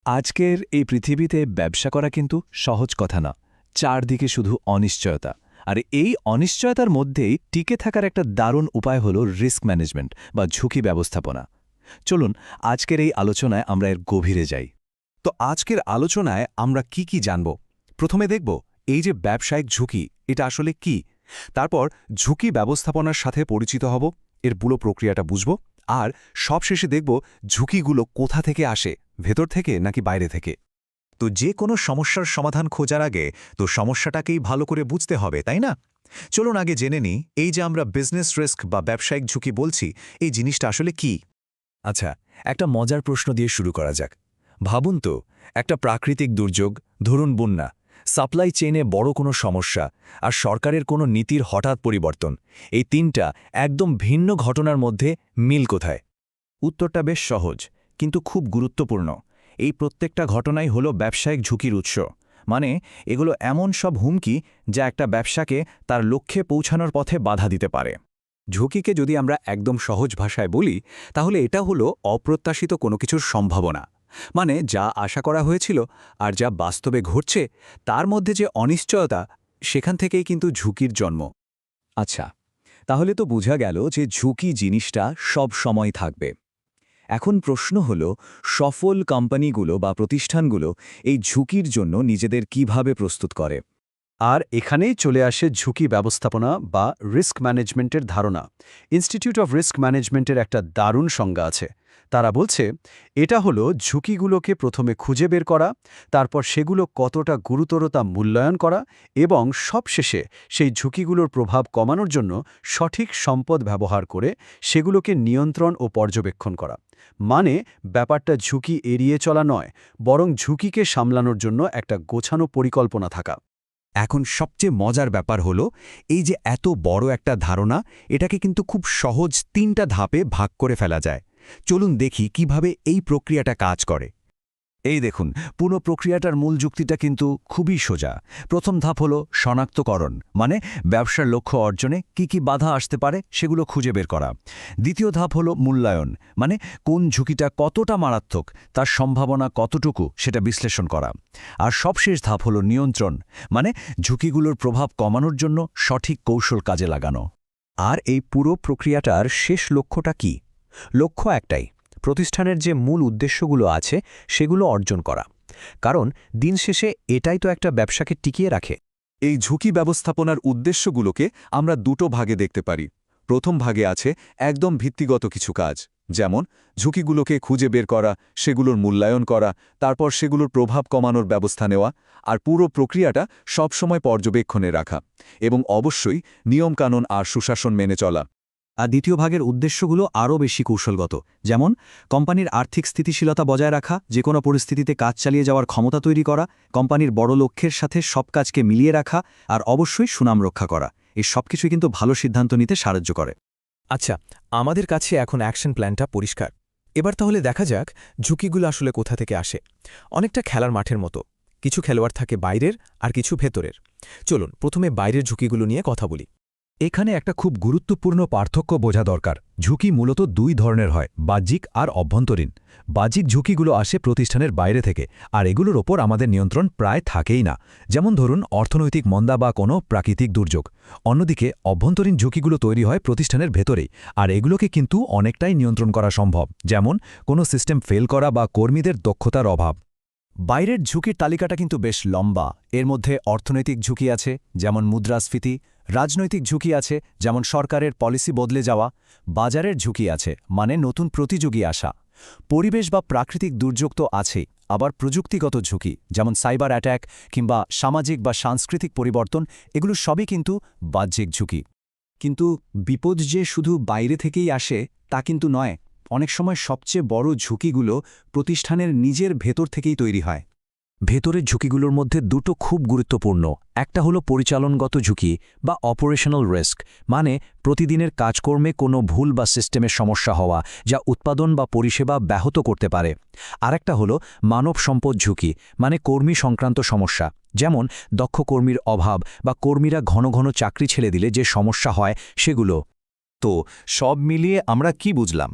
আজকের এই পৃথিবীতে ব্যবসা করা কিন্তু সহজ কথা না। চারদিকে শুধু অনিশ্চয়তা। আর এই অনিশ্চয়তার মধ্যেই টিকে থাকার একটা দারুণ উপায় হল রিস্ক ম্যানেজমেন্ট বা ঝুঁকি ব্যবস্থাপনা। চলুন আজকের এই আলোচনায় আমরা এর গভীরে যাই। তো আজকের আলোচনায় আমরা কি জানব? প্রথমে দেখব এই যে ব্যবসায়িক ঝুঁকি, এটা আসলে কি। তারপর ঝুঁকি ব্যবস্থাপনার সাথে পরিচিত হব, এর পুরো প্রক্রিয়াটা বুঝব। আর সবশেষে দেখব ঝুঁকিগুলো কোথা থেকে আসে, ভেতর থেকে নাকি বাইরে থেকে। তো যে কোনো সমস্যার সমাধান খোঁজার আগে তো সমস্যাটাকেই ভালো করে বুঝতে হবে, তাই না? চলুন আগে জেনে নিই, এই যে আমরা বিজনেস রিস্ক বা ব্যবসায়িক ঝুঁকি বলছি, এই জিনিসটা আসলে কি। আচ্ছা, একটা মজার প্রশ্ন দিয়ে শুরু করা যাক। ভাবুন তো, একটা প্রাকৃতিক দুর্যোগ, ধরুন বন্যা, সাপ্লাই চেইনে বড় কোনো সমস্যা, আর সরকারের কোনো নীতির হঠাৎ পরিবর্তন, এই তিনটা একদম ভিন্ন ঘটনার মধ্যে মিল কোথায়? উত্তরটা বেশ সহজ, কিন্তু খুব গুরুত্বপূর্ণ। এই প্রত্যেকটা ঘটনাই হলো ব্যবসায়িক ঝুঁকির উৎস। মানে এগুলো এমন সব হুমকি যা একটা ব্যবসাকে তার লক্ষ্যে পৌঁছানোর পথে বাধা দিতে পারে। ঝুঁকিকে যদি আমরা একদম সহজ ভাষায় বলি, তাহলে এটা হলো অপ্রত্যাশিত কোনো কিছুর সম্ভাবনা। মানে যা আশা করা হয়েছিল আর যা বাস্তবে ঘটছে তার মধ্যে যে অনিশ্চয়তা, সেখান থেকেই কিন্তু ঝুঁকির জন্ম। আচ্ছা, তাহলে তো বোঝা গেল যে ঝুঁকি জিনিসটা সব সময় থাকবে। এখন প্রশ্ন হল, সফল কোম্পানিগুলো বা প্রতিষ্ঠানগুলো এই ঝুঁকির জন্য নিজেদের কিভাবে প্রস্তুত করে। আর এখানেই চলে আসে ঝুঁকি ব্যবস্থাপনা বা রিস্ক ম্যানেজমেন্টের ধারণা। ইনস্টিটিউট অফ রিস্ক ম্যানেজমেন্টের একটা দারুণ সংজ্ঞা আছে। তারা বলছে এটা হলো ঝুঁকিগুলোকে প্রথমে খুঁজে বের করা, তারপর সেগুলো কতটা গুরুতরতা মূল্যায়ন করা, এবং সবশেষে সেই ঝুঁকিগুলোর প্রভাব কমানোর জন্য সঠিক সম্পদ ব্যবহার করে সেগুলোকে নিয়ন্ত্রণ ও পর্যবেক্ষণ করা। মানে ব্যাপারটা ঝুঁকি এড়িয়ে চলা নয়, বরং ঝুঁকিকে সামলানোর জন্য একটা গোছানো পরিকল্পনা থাকা। এখন সবচেয়ে মজার ব্যাপার হলো, এই যে এত বড় একটা ধারণা, এটাকে কিন্তু খুব সহজ 3টা ধাপে ভাগ করে ফেলা যায়। চলুন দেখি কিভাবে এই প্রক্রিয়াটা কাজ করে। এই দেখুন, পুরো প্রক্রিয়াটার মূল যুক্তিটা কিন্তু খুবই সোজা। প্রথম ধাপ হলো শনাক্তকরণ, মানে ব্যবসার লক্ষ্য অর্জনে কি বাধা আসতে পারে সেগুলো খুঁজে বের করা। দ্বিতীয় ধাপ হলো মূল্যায়ন, মানে কোন ঝুঁকিটা কতটা মারাত্মক, তার সম্ভাবনা কতটুকু সেটা বিশ্লেষণ করা। আর সবশেষ ধাপ হলো নিয়ন্ত্রণ, মানে ঝুঁকিগুলোর প্রভাব কমানোর জন্য সঠিক কৌশল কাজে লাগানো। আর এই পুরো প্রক্রিয়াটার শেষ লক্ষ্যটা কি? লক্ষ্য একটাই, প্রতিষ্ঠানের যে মূল উদ্দেশ্যগুলো আছে সেগুলো অর্জন করা। কারণ দিন শেষে এটাই তো একটা ব্যবসাকে টিকিয়ে রাখে। এই ঝুঁকি ব্যবস্থাপনার উদ্দেশ্যগুলোকে আমরা দুটো ভাগে দেখতে পারি। প্রথম ভাগে আছে একদম ভিত্তিগত কিছু কাজ, যেমন ঝুঁকিগুলোকে খুঁজে বের করা, সেগুলোর মূল্যায়ন করা, তারপর সেগুলোর প্রভাব কমানোর ব্যবস্থা নেওয়া, আর পুরো প্রক্রিয়াটা সবসময় পর্যবেক্ষণে রাখা, এবং অবশ্যই নিয়মকানুন আর সুশাসন মেনে চলা। আর দ্বিতীয় ভাগের উদ্দেশ্যগুলো আরও বেশি কৌশলগত, যেমন কোম্পানির আর্থিক স্থিতিশীলতা বজায় রাখা, যে কোনো পরিস্থিতিতে কাজ চালিয়ে যাওয়ার ক্ষমতা তৈরি করা, কোম্পানির বড় লক্ষ্যের সাথে সব কাজকে মিলিয়ে রাখা, আর অবশ্যই সুনাম রক্ষা করা। এই সব কিছুই কিন্তু ভালো সিদ্ধান্ত নিতে সাহায্য করে। আচ্ছা, আমাদের কাছে এখন অ্যাকশন প্ল্যানটা পরিষ্কার। এবার তাহলে দেখা যাক ঝুঁকিগুলো আসলে কোথা থেকে আসে। অনেকটা খেলার মাঠের মতো, কিছু খেলোয়াড় থাকে বাইরের আর কিছু ভেতরের। চলুন প্রথমে বাইরের ঝুঁকিগুলো নিয়ে কথা বলি। এখানে একটা খুব গুরুত্বপূর্ণ পার্থক্য বোঝা দরকার। ঝুঁকি মূলত 2 ধরনের হয়, বাহ্যিক আর অভ্যন্তরীণ। বাহ্যিক ঝুঁকিগুলো আসে প্রতিষ্ঠানের বাইরে থেকে, আর এগুলোর ওপর আমাদের নিয়ন্ত্রণ প্রায় থাকেই না। যেমন ধরুন অর্থনৈতিক মন্দা বা কোনো প্রাকৃতিক দুর্যোগ। অন্যদিকে অভ্যন্তরীণ ঝুঁকিগুলো তৈরি হয় প্রতিষ্ঠানের ভেতরেই, আর এগুলোকে কিন্তু অনেকটাই নিয়ন্ত্রণ করা সম্ভব, যেমন কোনো সিস্টেম ফেল করা বা কর্মীদের দক্ষতার অভাব। বাইরের ঝুঁকির তালিকাটা কিন্তু বেশ লম্বা। এর মধ্যে অর্থনৈতিক ঝুঁকি আছে, যেমন মুদ্রাস্ফীতি; রাজনৈতিক ঝুঁকি আছে, যেমন সরকারের পলিসি বদলে যাওয়া; বাজারের ঝুঁকি আছে, মানে নতুন প্রতিযোগী আসা; পরিবেশ বা প্রাকৃতিক দুর্যোগ তো আছেই, আবার প্রযুক্তিগত ঝুঁকি, যেমন সাইবার অ্যাট্যাক কিংবা সামাজিক বা সাংস্কৃতিক পরিবর্তন, এগুলো সবই কিন্তু বাহ্যিক ঝুঁকি। কিন্তু বিপদ যে শুধু বাইরে থেকেই আসে তা কিন্তু নয়। অনেক সময় সবচেয়ে বড় ঝুঁকিগুলো প্রতিষ্ঠানের নিজের ভেতর থেকেই তৈরি হয়। ভেতরের ঝুঁকিগুলোর মধ্যে দুটো খুব গুরুত্বপূর্ণ। একটা হলো পরিচালনগত ঝুঁকি বা অপারেশনাল রিস্ক, মানে প্রতিদিনের কাজকর্মে কোনো ভুল বা সিস্টেমের সমস্যা হওয়া যা উৎপাদন বা পরিষেবা ব্যাহত করতে পারে। আরেকটা হলো মানব সম্পদ ঝুঁকি, মানে কর্মী সংক্রান্ত সমস্যা, যেমন দক্ষ কর্মীর অভাব বা কর্মীরা ঘন ঘন চাকরি ছেড়ে দিলে যে সমস্যা হয় সেগুলো। তো সব মিলিয়ে আমরা কি বুঝলাম?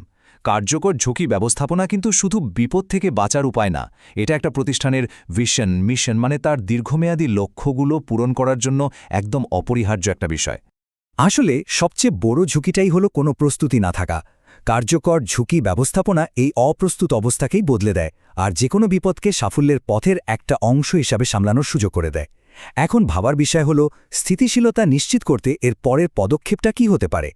কার্যকর ঝুঁকি ব্যবস্থাপনা কিন্তু শুধু বিপদ থেকে বাঁচার উপায় না, এটা একটা প্রতিষ্ঠানের ভিশন মিশন মানে তার দীর্ঘমেয়াদী লক্ষ্যগুলো পূরণ করার জন্য একদম অপরিহার্য একটা বিষয়। আসলে সবচেয়ে বড় ঝুঁকিটাই হলো কোনো প্রস্তুতি না থাকা। কার্যকর ঝুঁকি ব্যবস্থাপনা এই অপ্রস্তুত অবস্থাকেই বদলে দেয় আর যে কোনো বিপদকে সাফল্যের পথের একটা অংশ হিসাবে সামলানোর সুযোগ করে দেয়। এখন ভাবার বিষয় হলো স্থিতিশীলতা নিশ্চিত করতে এর পরের পদক্ষেপটা কী হতে পারে।